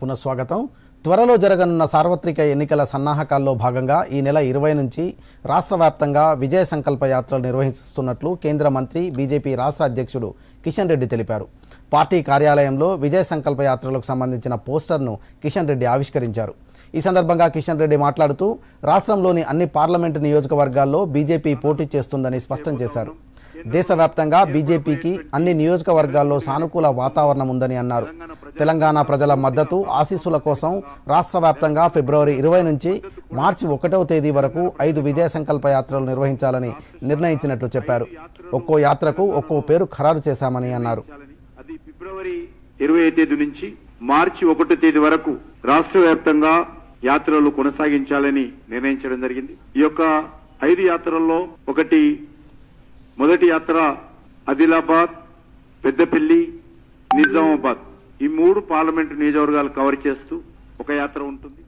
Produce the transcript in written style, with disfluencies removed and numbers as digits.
పునఃస్వాగతం. త్వరలో జరగనున్న సార్వత్రిక ఎన్నికల సన్నాహకాల్లో భాగంగా ఈ నెల 20 నుంచి రాష్ట్ర వ్యాప్తంగా విజయ సంకల్ప యాత్రలు నిర్వహిస్తున్నట్లు కేంద్ర మంత్రి బీజేపీ రాష్ట్ర అధ్యక్షుడు కిషన్ రెడ్డి తెలిపారు. పార్టీ కార్యాలయంలో విజయ సంకల్ప యాత్రలకు సంబంధించిన పోస్టర్ను కిషన్ రెడ్డి ఆవిష్కరించారు. ఈ సందర్భంగా కిషన్ రెడ్డి మాట్లాడుతూ రాష్ట్రంలోని అన్ని పార్లమెంటు నియోజకవర్గాల్లో బీజేపీ పోటీ చేస్తుందని స్పష్టం చేశారు. దేశవ్యాప్తంగా బీజేపీకి అన్ని నియోజకవర్గాల్లో సానుకూల వాతావరణం ఉందని అన్నారు. తెలంగాణ ప్రజల మద్దతు ఆశీస్సుల కోసం రాష్ట్ర వ్యాప్తంగా ఫిబ్రవరి 20 నుంచి మార్చి 1వ తేదీ వరకు 5 విజయ సంకల్ప యాత్రలు నిర్వహించాలని నిర్ణయించినట్లు చెప్పారు. ఒక్కో యాత్రకు ఒక్కో పేరు ఖరారు చేశామని అన్నారు. అది ఫిబ్రవరి 20వ తేదీ నుంచి మార్చి 1వ తేదీ వరకు రాష్ట్ర వ్యాప్తంగా యాత్రలు కొనసాగించాలని నిర్ణయించడం జరిగింది. ఈ యొక్క 5 యాత్రల్లో మొదటి యాత్ర ఆదిలాబాద్, పెద్దపల్లి, నిజామాబాద్ ఈ 3 పార్లమెంటు నియోజకవర్గాలు కవర్ చేస్తూ ఒక యాత్ర ఉంటుంది.